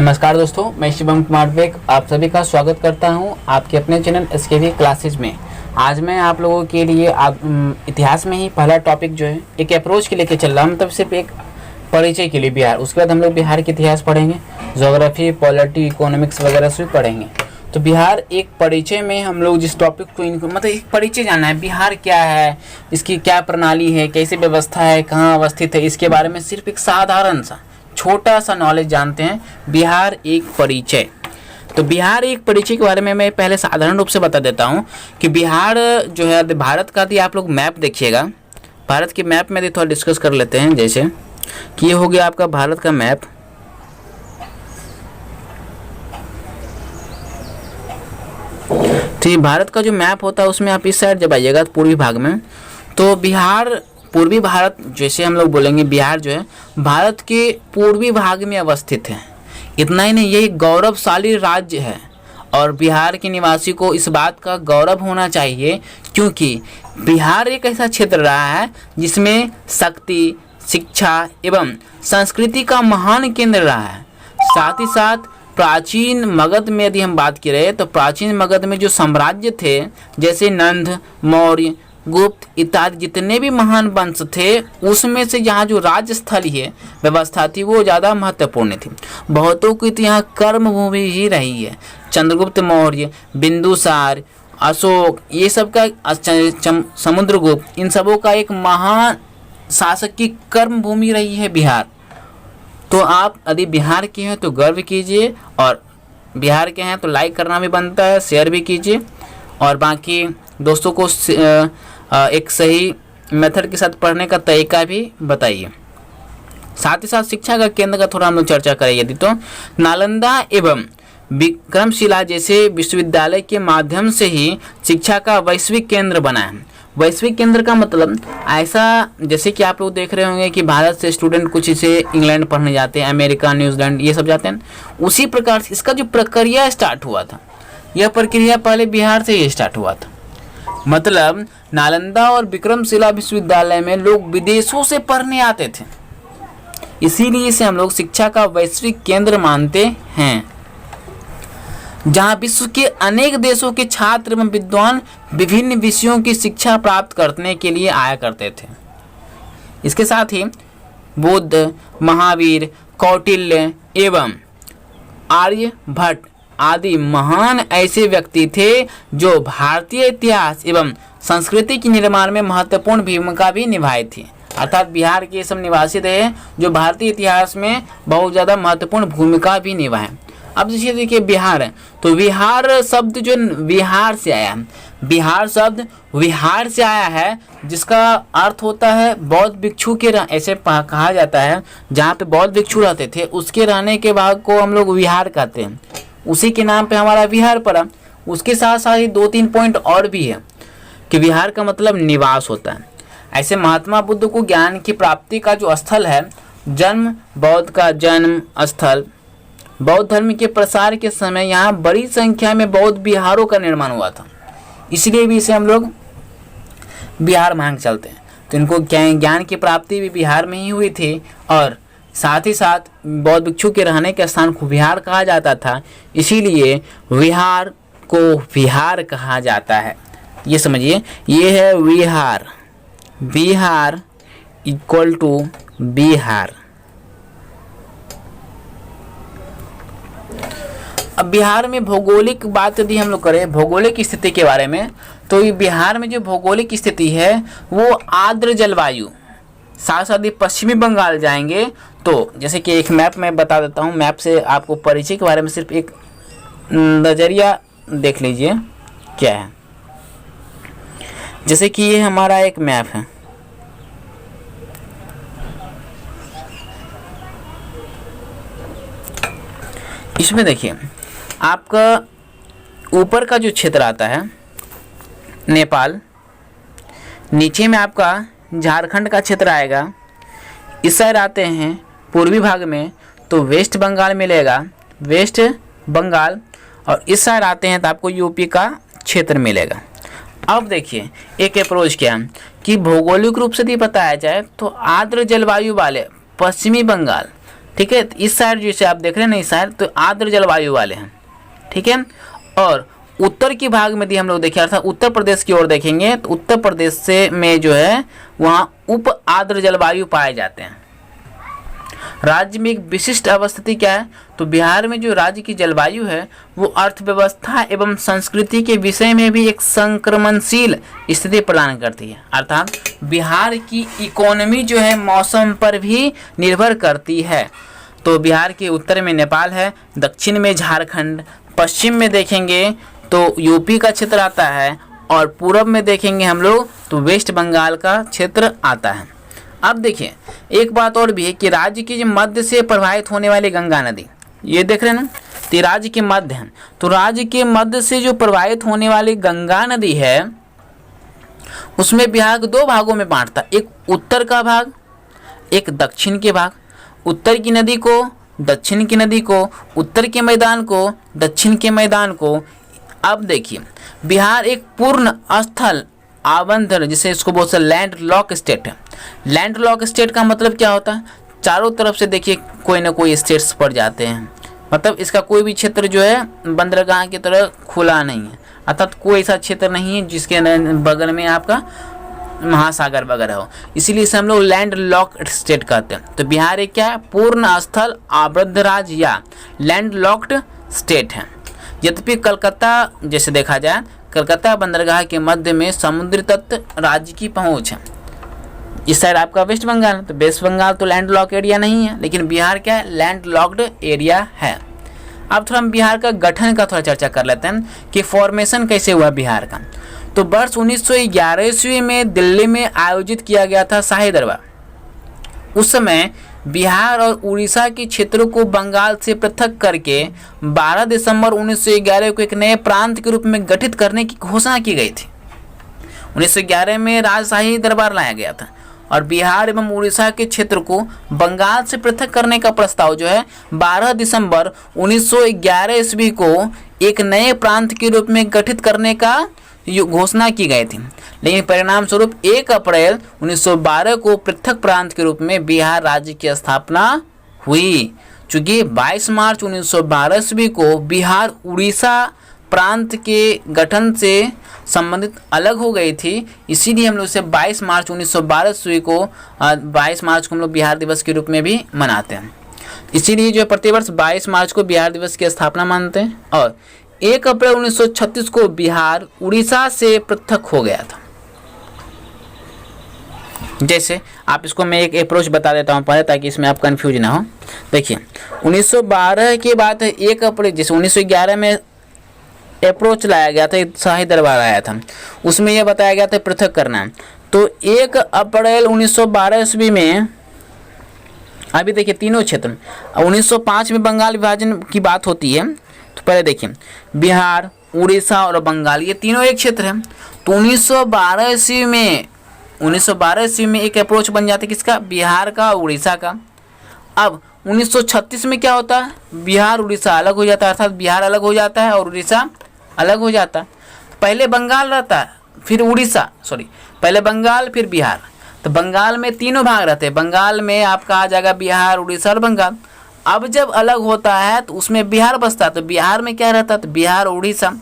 नमस्कार दोस्तों, मैं शिवम कुमार बेग आप सभी का स्वागत करता हूं आपके अपने चैनल एसकेवी क्लासेज में। आज मैं आप लोगों के लिए इतिहास में ही पहला टॉपिक जो है एक अप्रोच के लेके चल रहा हूं, मतलब सिर्फ एक परिचय के लिए बिहार। उसके बाद हम लोग बिहार के इतिहास पढ़ेंगे, ज्योग्राफी, पॉलिटी, इकोनॉमिक्स वगैरह से पढ़ेंगे। तो बिहार एक परिचय में हम लोग जिस टॉपिक को मतलब एक परिचय जानना है, बिहार क्या है, इसकी क्या प्रणाली है, कैसी व्यवस्था है, कहाँ अवस्थित है, इसके बारे में सिर्फ एक साधारण सा छोटा सा नॉलेज जानते हैं। बिहार एक परिचय। तो बिहार एक परिचय के बारे में मैं पहले साधारण रूप से बता देता हूँ कि बिहार जो है भारत का, यदि आप लोग मैप देखिएगा, भारत के मैप में थोड़ा डिस्कस कर लेते हैं। जैसे कि ये हो गया आपका भारत का मैप। तो ये भारत का जो मैप होता है उसमें आप इस साइड जब आइएगा तो पूर्वी भाग में, तो बिहार पूर्वी भारत, जैसे हम लोग बोलेंगे बिहार जो है भारत के पूर्वी भाग में अवस्थित है। इतना ही नहीं, ये एक गौरवशाली राज्य है और बिहार के निवासी को इस बात का गौरव होना चाहिए क्योंकि बिहार एक ऐसा क्षेत्र रहा है जिसमें शक्ति, शिक्षा एवं संस्कृति का महान केंद्र रहा है। साथ ही साथ प्राचीन मगध में यदि हम बात करें तो प्राचीन मगध में जो साम्राज्य थे, जैसे नंद, मौर्य, गुप्त इत्यादि जितने भी महान वंश थे, उसमें से यहाँ जो राज्य स्थलीय व्यवस्था थी वो ज़्यादा महत्वपूर्ण थी। बहुतों की तो यहाँ कर्म भूमि ही रही है। चंद्रगुप्त मौर्य, बिंदुसार, अशोक, ये सब का समुद्रगुप्त, इन सबों का एक महान शासक की कर्म भूमि रही है बिहार। तो आप यदि बिहार के हैं तो गर्व कीजिए, और बिहार के हैं तो लाइक करना भी बनता है, शेयर भी कीजिए और बाकी दोस्तों को एक सही मेथड के साथ पढ़ने का तरीका भी बताइए। साथ ही साथ शिक्षा का केंद्र का थोड़ा हम लोग चर्चा करें यदि, तो नालंदा एवं विक्रमशिला जैसे विश्वविद्यालय के माध्यम से ही शिक्षा का वैश्विक केंद्र बना है। वैश्विक केंद्र का मतलब ऐसा, जैसे कि आप लोग देख रहे होंगे कि भारत से स्टूडेंट कुछ इसे इंग्लैंड पढ़ने जाते हैं, अमेरिका, न्यूजीलैंड ये सब जाते हैं, उसी प्रकार से इसका जो प्रक्रिया स्टार्ट हुआ था, यह प्रक्रिया पहले बिहार से ही स्टार्ट हुआ था। मतलब नालंदा और विक्रमशिला विश्वविद्यालय में लोग विदेशों से पढ़ने आते थे, इसीलिए इसे हम लोग शिक्षा का वैश्विक केंद्र मानते हैं, जहां विश्व के अनेक देशों के छात्र एवं विद्वान विभिन्न विषयों की शिक्षा प्राप्त करने के लिए आया करते थे। इसके साथ ही बुद्ध, महावीर, कौटिल्य एवं आर्यभट्ट आदि महान ऐसे व्यक्ति थे जो भारतीय इतिहास एवं संस्कृति के निर्माण में महत्वपूर्ण भूमिका भी निभाई थी। अर्थात बिहार के सब निवासी रहे जो भारतीय इतिहास में बहुत ज़्यादा महत्वपूर्ण भूमिका भी निभाए। अब जैसे देखिए बिहार है, तो विहार शब्द जो बिहार से आया है, बिहार शब्द विहार से आया है, जिसका अर्थ होता है बौद्ध भिक्षु के ऐसे कहा जाता है, जहाँ पे बौद्ध भिक्षु रहते थे उसके रहने के भाग को हम लोग विहार कहते हैं, उसी के नाम पे हमारा बिहार पड़ा। उसके साथ साथ ही 2-3 पॉइंट और भी है कि बिहार का मतलब निवास होता है। ऐसे महात्मा बुद्ध को ज्ञान की प्राप्ति का जो स्थल है, जन्म, बौद्ध का जन्म स्थल, बौद्ध धर्म के प्रसार के समय यहाँ बड़ी संख्या में बौद्ध विहारों का निर्माण हुआ था, इसलिए भी इसे हम लोग बिहार मान के चलते हैं। तो इनको ज्ञान की प्राप्ति भी बिहार में ही हुई थी और साथ ही साथ बौद्ध भिक्षु के रहने के स्थान को विहार कहा जाता था, इसीलिए विहार को विहार कहा जाता है। ये समझिए, ये है विहार, बिहार इक्वल टू बिहार। अब बिहार में भौगोलिक बात यदि हम लोग करें, भौगोलिक स्थिति के बारे में, तो ये बिहार में जो भौगोलिक स्थिति है वो आर्द्र जलवायु, साथ साथ ही पश्चिमी बंगाल जाएंगे तो जैसे कि एक मैप मैं बता देता हूँ, मैप से आपको परिचय के बारे में सिर्फ एक नज़रिया देख लीजिए क्या है। जैसे कि ये हमारा एक मैप है, इसमें देखिए आपका ऊपर का जो क्षेत्र आता है नेपाल, नीचे में आपका झारखंड का क्षेत्र आएगा, इस साइड आते हैं पूर्वी भाग में तो वेस्ट बंगाल मिलेगा, वेस्ट बंगाल, और इस साइड आते हैं तो आपको यूपी का क्षेत्र मिलेगा। अब देखिए एक अप्रोच क्या है कि भौगोलिक रूप से यदि बताया जाए तो आर्द्र जलवायु वाले पश्चिमी बंगाल ठीक है। इस साइड जैसे आप देख रहे हैं ना, इस साइड तो आर्द्र जलवायु वाले हैं, ठीक है। और उत्तर की भाग में यदि हम लोग देखें अर्थात उत्तर प्रदेश की ओर देखेंगे तो उत्तर प्रदेश से में जो है वहाँ उप आर्द्र जलवायु पाए जाते हैं। राज्य में एक विशिष्ट अवस्थिति क्या है, तो बिहार में जो राज्य की जलवायु है वो अर्थव्यवस्था एवं संस्कृति के विषय में भी एक संक्रमणशील स्थिति प्रदान करती है। अर्थात बिहार की इकोनॉमी जो है मौसम पर भी निर्भर करती है। तो बिहार के उत्तर में नेपाल है, दक्षिण में झारखंड, पश्चिम में देखेंगे तो यूपी का क्षेत्र आता है और पूर्व में देखेंगे हम लोग तो वेस्ट बंगाल का क्षेत्र आता है। अब देखिए एक बात और भी है कि राज्य की जो मध्य से प्रवाहित होने वाली गंगा नदी, ये देख रहे हैं ना, तो राज्य के मध्य है, तो राज्य के मध्य से जो प्रवाहित होने वाली गंगा नदी है उसमें बिहार को दो भागों में बांटता, एक उत्तर का भाग, एक दक्षिण के भाग। उत्तर की नदी को, दक्षिण की नदी को, उत्तर के मैदान को, दक्षिण के मैदान को। अब देखिए बिहार एक पूर्ण स्थल आवंतर, जिसे इसको बोलते हैं लैंड लॉक स्टेट है। लैंड लॉक स्टेट का मतलब क्या होता है, चारों तरफ से देखिए कोई ना कोई स्टेट्स पड़ जाते हैं, मतलब इसका कोई भी क्षेत्र जो है बंदरगाह की तरह खुला नहीं है, अर्थात कोई ऐसा क्षेत्र नहीं है जिसके बगल में आपका महासागर वगैरह हो, इसीलिए इसे हम लोग लैंड लॉक स्टेट कहते हैं। तो बिहार एक क्या है, पूर्ण स्थल आबद्ध राज्य या लैंड लॉक्ड स्टेट है। यद्यपि कलकत्ता जैसे देखा जाए, कलकत्ता बंदरगाह के मध्य में समुद्री तट राज्य की पहुंच है। इस साइड आपका वेस्ट बंगाल, तो वेस्ट बंगाल तो लैंड लॉक एरिया नहीं है, लेकिन बिहार क्या है, लैंड लॉक्ड एरिया है। अब थोड़ा हम बिहार का गठन का थोड़ा चर्चा कर लेते हैं कि फॉर्मेशन कैसे हुआ बिहार का। तो वर्ष 1911 ईस्वी में दिल्ली में आयोजित किया गया था शाही दरबार। उस समय बिहार और उड़ीसा के क्षेत्रों को बंगाल से पृथक करके 12 दिसंबर 1911 को एक नए प्रांत के रूप में गठित करने की घोषणा की गई थी। 1911 में राजशाही दरबार लाया गया था और बिहार एवं उड़ीसा के क्षेत्र को बंगाल से पृथक करने का प्रस्ताव जो है 12 दिसंबर 1911 ईस्वी को एक नए प्रांत के रूप में गठित करने का घोषणा की गई थी। लेकिन परिणाम स्वरूप 1 अप्रैल 1912 को पृथक प्रांत के रूप में बिहार राज्य की स्थापना हुई। चूँकि 22 मार्च 1912 ईस्वी को बिहार उड़ीसा प्रांत के गठन से संबंधित अलग हो गई थी, इसीलिए हम लोग इसे 22 मार्च 1912 ईस्वी को 22 मार्च को हम लोग बिहार दिवस के रूप में भी मनाते हैं। इसीलिए जो प्रतिवर्ष 22 मार्च को बिहार दिवस की स्थापना मानते हैं। और 1 अप्रैल 1936 को बिहार उड़ीसा से पृथक हो गया था। जैसे आप इसको मैं एक अप्रोच बता देता हूँ पहले, ताकि इसमें आप कंफ्यूज ना हो। देखिए 1912 के बाद 1 अप्रैल, जैसे 1911 में अप्रोच लाया गया था, शाही दरबार आया था, उसमें यह बताया गया था पृथक करना है। तो 1 अप्रैल 1912 ईस्वी में अभी देखिए तीनों क्षेत्र, 1905 में बंगाल विभाजन की बात होती है। तो पहले देखिए बिहार, उड़ीसा और बंगाल ये तीनों एक क्षेत्र है। तो 1912 ईस्वी में एक अप्रोच बन जाता है किसका, बिहार का, उड़ीसा का। अब 1936 में क्या होता है, बिहार उड़ीसा अलग हो जाता है, अर्थात बिहार अलग हो जाता है और उड़ीसा अलग हो जाता है। पहले बंगाल रहता है, फिर उड़ीसा, पहले बंगाल फिर बिहार। तो बंगाल में तीनों भाग रहते हैं, बंगाल में आपका आ जाएगा बिहार, उड़ीसा और बंगाल। अब जब अलग होता है तो उसमें बिहार बसता है, तो बिहार में क्या रहता है, तो बिहार उड़ीसा।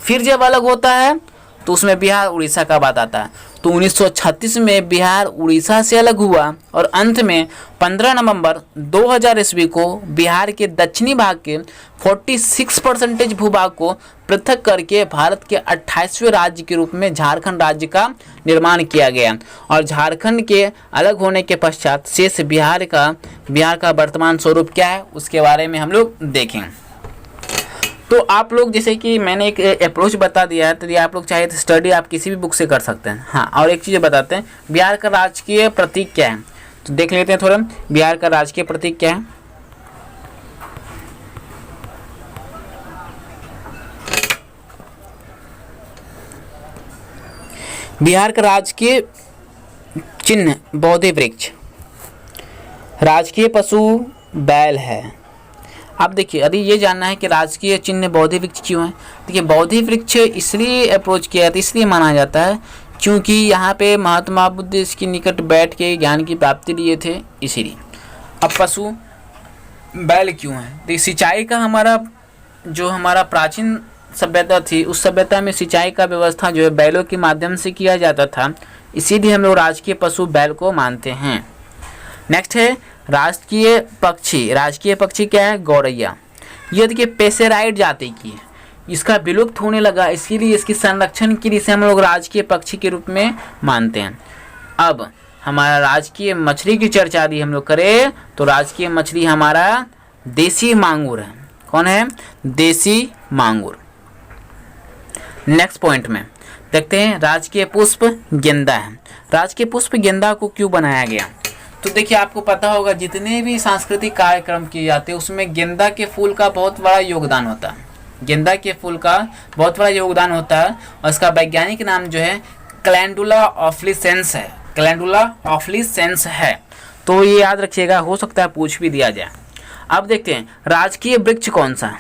फिर जब अलग होता है तो उसमें बिहार उड़ीसा का बात आता है। तो 1936 में बिहार उड़ीसा से अलग हुआ और अंत में 15 नवंबर 2000 ईस्वी को बिहार के दक्षिणी भाग के 46% भूभाग को पृथक करके भारत के 28वें राज्य के रूप में झारखंड राज्य का निर्माण किया गया। और झारखंड के अलग होने के पश्चात शेष बिहार का वर्तमान स्वरूप क्या है उसके बारे में हम लोग देखें। तो आप लोग जैसे कि मैंने एक अप्रोच बता दिया है, तो ये आप लोग चाहे तो स्टडी आप किसी भी बुक से कर सकते हैं। हाँ, और एक चीज़ बताते हैं, बिहार का राजकीय प्रतीक क्या है, तो देख लेते हैं थोड़ा। बिहार का राजकीय प्रतीक क्या है, बिहार का राजकीय चिन्ह बोधि वृक्ष, राजकीय पशु बैल है। अब देखिए यदि ये जानना है कि राजकीय चिन्ह बोधि वृक्ष क्यों है, देखिए बोधि वृक्ष इसलिए अप्रोच किया था, इसलिए माना जाता है क्योंकि यहाँ पे महात्मा बुद्ध इसके निकट बैठ के ज्ञान की प्राप्ति लिए थे, इसीलिए। अब बैल क्यों है? तो सिंचाई का हमारा प्राचीन सभ्यता थी, उस सभ्यता में सिंचाई का व्यवस्था जो है बैलों के माध्यम से किया जाता था, इसीलिए हम लोग राजकीय पशु बैल को मानते हैं। नेक्स्ट है राजकीय पक्षी। राजकीय पक्षी क्या है? गौरैया। ये देखिए पेसेराइड जाति की है, इसका विलुप्त होने लगा, इसीलिए इसकी संरक्षण के लिए इसे हम लोग राजकीय पक्षी के रूप में मानते हैं। अब हमारा राजकीय मछली की चर्चा यदि हम लोग करें तो राजकीय मछली हमारा देसी मांगुर है। कौन है? देसी मांगुर। नेक्स्ट पॉइंट में देखते हैं राजकीय पुष्प गेंदा है। राजकीय पुष्प गेंदा को क्यों बनाया गया? तो देखिए आपको पता होगा जितने भी सांस्कृतिक कार्यक्रम किए जाते हैं उसमें गेंदा के फूल का बहुत बड़ा योगदान होता है। गेंदा के फूल का बहुत बड़ा योगदान होता है और इसका वैज्ञानिक नाम जो है कैलेंडुला ऑफ्लिसेंस है। कैलेंडुला ऑफ्लिसेंस है, तो ये याद रखिएगा, हो सकता है पूछ भी दिया जाए। अब देखते हैं राजकीय वृक्ष कौन सा है।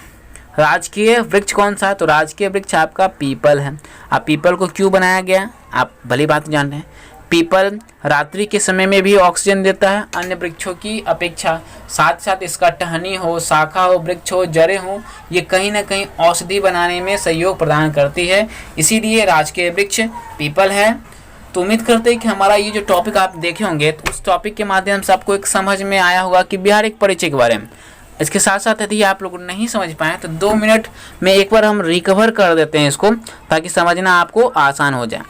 राजकीय वृक्ष कौन सा है? तो राजकीय वृक्ष आपका पीपल है। अब पीपल को क्यों बनाया गया? आप भली बात जान रहे हैं, पीपल रात्रि के समय में भी ऑक्सीजन देता है अन्य वृक्षों की अपेक्षा। साथ साथ इसका टहनी हो, शाखा हो, वृक्ष हो, जड़ें हो, ये कहीं ना कहीं औषधि बनाने में सहयोग प्रदान करती है, इसीलिए राजकीय वृक्ष पीपल है। तो उम्मीद करते हैं कि हमारा ये जो टॉपिक आप देखे होंगे तो उस टॉपिक के माध्यम से आपको एक समझ में आया होगा कि बिहार एक परिचय के बारे में। इसके साथ साथ यदि आप लोग नहीं समझ पाए तो 2 मिनट में एक बार हम रिकवर कर देते हैं इसको, ताकि समझना आपको आसान हो जाए।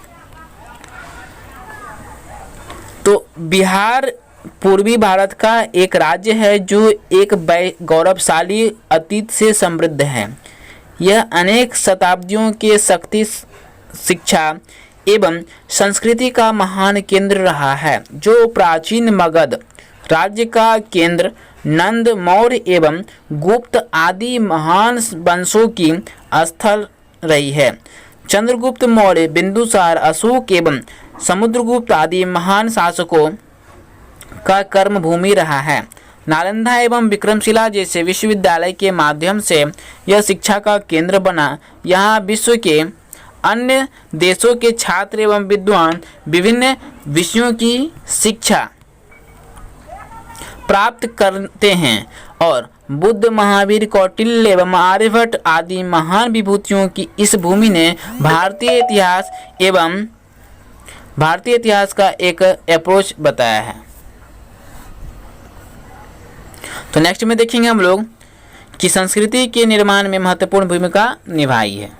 तो बिहार पूर्वी भारत का एक राज्य है जो एक गौरवशाली अतीत से समृद्ध है। यह अनेक शताब्दियों के शक्ति, शिक्षा एवं संस्कृति का महान केंद्र रहा है, जो प्राचीन मगध राज्य का केंद्र, नंद, मौर्य एवं गुप्त आदि महान वंशों की स्थल रही है। चंद्रगुप्त मौर्य, बिंदुसार, अशोक एवं समुद्रगुप्त आदि महान शासकों का कर्म भूमि रहा है। नालंदा एवं विक्रमशिला जैसे विश्वविद्यालय के माध्यम से यह शिक्षा का केंद्र बना। यहाँ विश्व के अन्य देशों के छात्र एवं विद्वान विभिन्न विषयों की शिक्षा प्राप्त करते हैं और बुद्ध, महावीर, कौटिल्य एवं आर्यभट्ट आदि महान विभूतियों की इस भूमि ने भारतीय इतिहास का एक अप्रोच बताया है। तो नेक्स्ट में देखेंगे हम लोग कि संस्कृति के निर्माण में महत्वपूर्ण भूमिका निभाई है।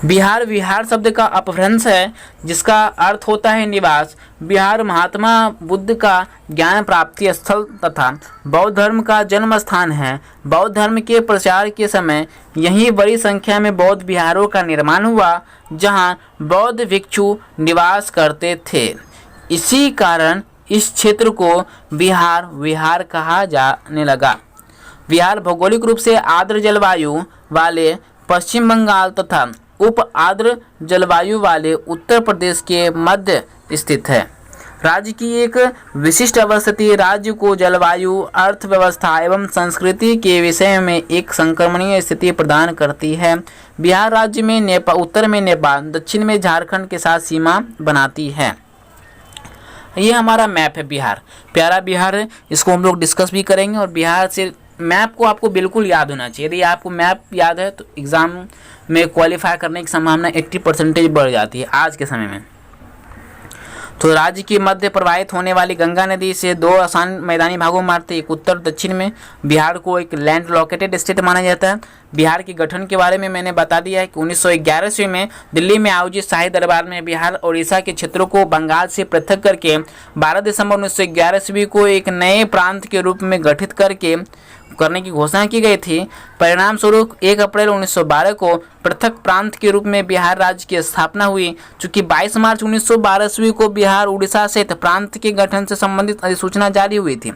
बिहार विहार शब्द का अपभ्रंश है जिसका अर्थ होता है निवास। बिहार महात्मा बुद्ध का ज्ञान प्राप्ति स्थल तथा बौद्ध धर्म का जन्म स्थान है। बौद्ध धर्म के प्रचार के समय यहीं बड़ी संख्या में बौद्ध विहारों का निर्माण हुआ जहां बौद्ध भिक्षु निवास करते थे। इसी कारण इस क्षेत्र को बिहार विहार कहा जाने लगा। बिहार भौगोलिक रूप से आर्द्र जलवायु वाले पश्चिम बंगाल तथा उप आर्द्र जलवायु वाले उत्तर प्रदेश के मध्य स्थित है। राज्य की एक विशिष्ट अवस्थिति राज्य को जलवायु, अर्थव्यवस्था एवं संस्कृति के विषय में एक संक्रमणीय स्थिति प्रदान करती है। बिहार राज्य में उत्तर में नेपाल, दक्षिण में झारखंड के साथ सीमा बनाती है। ये हमारा मैप है बिहार, प्यारा बिहार है, इसको हम लोग डिस्कस भी करेंगे। और बिहार से मैप को आपको बिल्कुल याद होना चाहिए। यदि आपको मैप याद है तो एग्ज़ाम में क्वालिफाई करने की संभावना 80% बढ़ जाती है आज के समय में। तो राज्य के मध्य प्रवाहित होने वाली गंगा नदी से 2 आसान मैदानी भागों में बांटते, एक उत्तर दक्षिण में। बिहार को एक लैंड लॉकेटेड स्टेट माना जाता है। बिहार के गठन के बारे में मैंने बता दिया है कि 1911 में दिल्ली में आयोजित शाही दरबार में बिहार और उड़ीसा के क्षेत्रों को बंगाल से पृथक करके 12 दिसंबर 1911 को एक नए प्रांत के रूप में गठित करने की घोषणा की गई थी। परिणाम स्वरूप 1 अप्रैल 1912 को पृथक प्रांत के रूप में बिहार राज्य की स्थापना हुई। चूँकि 22 मार्च 1912 को बिहार उड़ीसा सहित प्रांत के गठन से संबंधित अधिसूचना जारी हुई थी,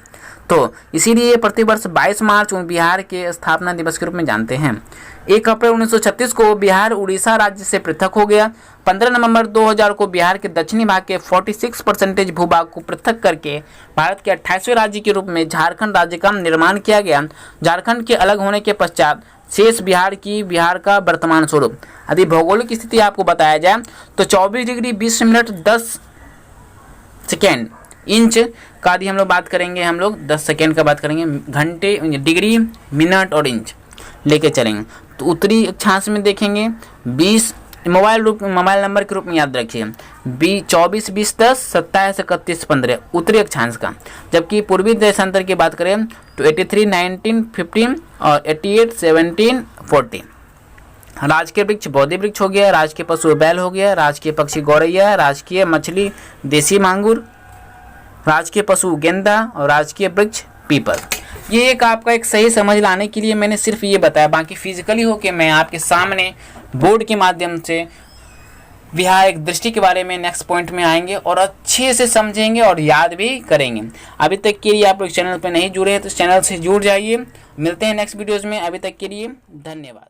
तो इसीलिए प्रतिवर्ष 22 मार्च बिहार के स्थापना दिवस के रूप में जानते हैं। 1 अप्रैल 1936 को बिहार उड़ीसा राज्य से पृथक हो गया। 15 नवंबर 2000 को बिहार के दक्षिणी भाग के 46% भूभाग को पृथक करके भारत के 28वें राज्य के रूप में झारखंड राज्य का निर्माण किया गया। झारखंड के अलग होने के पश्चात शेष बिहार का वर्तमान स्वरूप। यदि भौगोलिक स्थिति आपको बताया जाए तो 24 डिग्री 20 मिनट 10 सेकेंड इंच का ही हम लोग बात करेंगे, हम लोग 10 सेकेंड का बात करेंगे, घंटे, डिग्री, मिनट और इंच लेके चलेंगे। तो उत्तरी अक्षांश में देखेंगे 20, मोबाइल नंबर के रूप में याद रखिए 24 20 10 27 31 15 उत्तरी अक्षांश का। जबकि पूर्वी देशांतर की बात करें तो 83 19 15 और 88 17 14। राजकीय वृक्ष बोधि वृक्ष हो गया, राजकीय पशु बैल हो गया, राजकीय पक्षी गौरैया, राजकीय मछली देसी मांगुर, राजकीय पशु गेंदा और राजकीय वृक्ष पीपल। ये एक आपका एक सही समझ लाने के लिए मैंने सिर्फ ये बताया, बाकी फिजिकली हो के मैं आपके सामने बोर्ड के माध्यम से विहार दृष्टि के बारे में नेक्स्ट पॉइंट में आएंगे और अच्छे से समझेंगे और याद भी करेंगे। अभी तक के लिए आप लोग चैनल पर नहीं जुड़े हैं तो चैनल से जुड़ जाइए। मिलते हैं नेक्स्ट वीडियोज़ में, अभी तक के लिए धन्यवाद।